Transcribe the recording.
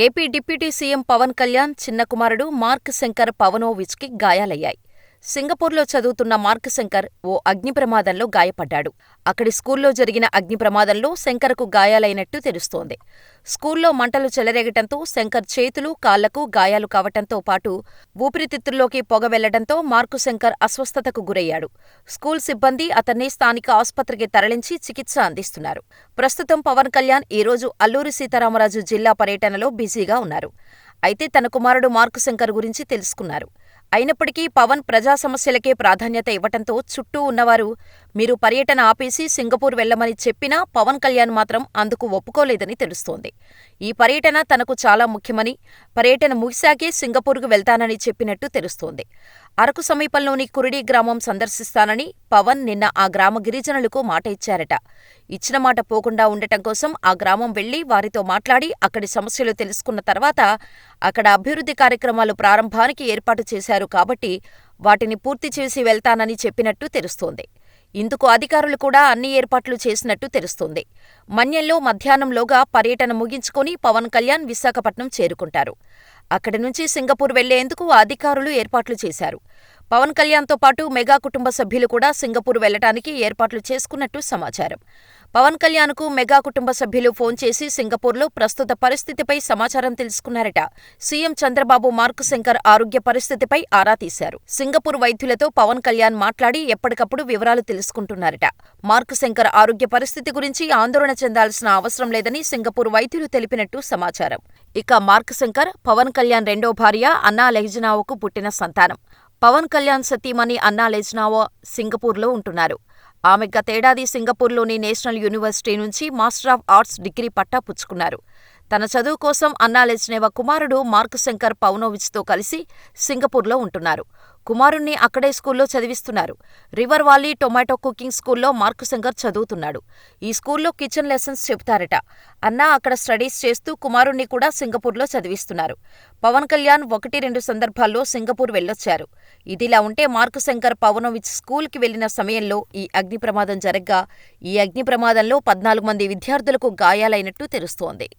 AP deputy CM Pavan Kalyan చిన్న కుమారుడు mark Shankar పవనోవిచ్కి గాయాలయ్యాయి. సింగపూర్లో చదువుతున్న మార్క్ శంకర్ ఓ అగ్ని ప్రమాదంలో గాయపడ్డాడు. అక్కడి స్కూల్లో జరిగిన అగ్ని ప్రమాదంలో శంకర్కు గాయాలైనట్టు తెలుస్తోంది. స్కూల్లో మంటలు చెలరేగటంతో శంకర్ చేతులు, కాళ్లకు గాయాలు కావటంతో పాటు ఊపిరితిత్తుల్లోకి పొగ వెళ్లడంతో మార్క్ శంకర్ అస్వస్థతకు గురయ్యాడు. స్కూల్ సిబ్బంది అతన్ని స్థానిక ఆస్పత్రికి తరలించి చికిత్స అందిస్తున్నారు. ప్రస్తుతం పవన్ కళ్యాణ్ ఈరోజు అల్లూరి సీతారామరాజు జిల్లా పర్యటనలో బిజీగా ఉన్నారు. అయితే తన కుమారుడు మార్క్ శంకర్ గురించి తెలుసుకున్నారు. అయినప్పటికీ పవన్ ప్రజా సమస్యలకే ప్రాధాన్యత ఇవ్వటంతో చుట్టూ ఉన్నవారు మీరు పర్యటన ఆపేసి సింగపూర్ వెళ్లమని చెప్పినా పవన్ కళ్యాణ్ మాత్రం అందుకు ఒప్పుకోలేదని తెలుస్తోంది. ఈ పర్యటన తనకు చాలా ముఖ్యమని, పర్యటన ముగిశాకే సింగపూర్కు వెళ్తానని చెప్పినట్టు తెలుస్తోంది. అరకు సమీపంలోని కురిడి గ్రామం సందర్శిస్తానని పవన్ నిన్న ఆ గ్రామ గిరిజనులకు మాట ఇచ్చారట. ఇచ్చిన మాట పోకుండా ఉండటం కోసం ఆ గ్రామం వెళ్లి వారితో మాట్లాడి అక్కడి సమస్యలు తెలుసుకున్న తర్వాత అక్కడ అభివృద్ధి కార్యక్రమాలు ప్రారంభానికి ఏర్పాటు చేశారు కాబట్టి వాటిని పూర్తి చేసి వెళ్తానని చెప్పినట్టు తెలుస్తోంది. ఇందుకు అధికారులు కూడా అన్ని ఏర్పాట్లు చేసినట్టు తెలుస్తోంది. మన్యంలో మధ్యాహ్నంలోగా పర్యటన ముగించుకొని పవన్ కళ్యాణ్ విశాఖపట్నం చేరుకుంటారు. అక్కడి నుంచి సింగపూర్ వెళ్లేందుకు అధికారులు ఏర్పాట్లు చేశారు. పవన్ కళ్యాణ్తో పాటు మెగా కుటుంబ సభ్యులు కూడా సింగపూర్ వెళ్లటానికి ఏర్పాట్లు చేసుకున్నట్టు సమాచారం. పవన్ కళ్యాణ్కు మెగా కుటుంబ సభ్యులు ఫోన్ చేసి సింగపూర్లో ప్రస్తుత పరిస్థితిపై సమాచారం తెలుసుకున్నారట. సీఎం చంద్రబాబు మార్క్ శంకర్ ఆరోగ్య పరిస్థితిపై ఆరా తీశారు. సింగపూర్ వైద్యులతో పవన్ కళ్యాణ్ మాట్లాడి ఎప్పటికప్పుడు వివరాలు తెలుసుకుంటున్నారట. మార్క్ శంకర్ ఆరోగ్య పరిస్థితి గురించి ఆందోళన చెందాల్సిన అవసరం లేదని సింగపూర్ వైద్యులు తెలిపినట్టు సమాచారం. ఇక మార్క్ శంకర్ పవన్ కళ్యాణ్ రెండో భార్య అన్నా లెజ్నావోకు పుట్టిన సంతానం. పవన్ కళ్యాణ్ సతీమణి అన్నా లెజ్నావో సింగపూర్లో ఉంటున్నారు. ఆమె గతేడాది సింగపూర్లోని నేషనల్ యూనివర్సిటీ నుంచి మాస్టర్ ఆఫ్ ఆర్ట్స్ డిగ్రీ పట్టా పుచ్చుకున్నారు. తన చదువు కోసం అన్నా లెజ్నావో కుమారుడు మార్క్ శంకర్ పవనోవిచ్తో కలిసి సింగపూర్లో ఉంటున్నారు. కుమారుణ్ణి అక్కడే స్కూల్లో చదివిస్తున్నారు. రివర్ వాలీ టొమాటో కుకింగ్ స్కూల్లో మార్క్ శంకర్ చదువుతున్నాడు. ఈ స్కూల్లో కిచెన్ లెసన్స్ చెబుతారట. అన్నా అక్కడ స్టడీస్ చేస్తూ కుమారుణ్ణి కూడా సింగపూర్లో చదివిస్తున్నారు. పవన్ కళ్యాణ్ 1-2 సందర్భాల్లో సింగపూర్ వెళ్లొచ్చారు. ఇదిలా ఉంటే మార్క్ శంకర్ పవనోవిచ్ స్కూల్కి వెళ్లిన సమయంలో ఈ అగ్ని ప్రమాదం జరగ్గా ఈ అగ్ని ప్రమాదంలో 14 మంది విద్యార్థులకు గాయాలైనట్టు తెలుస్తోంది.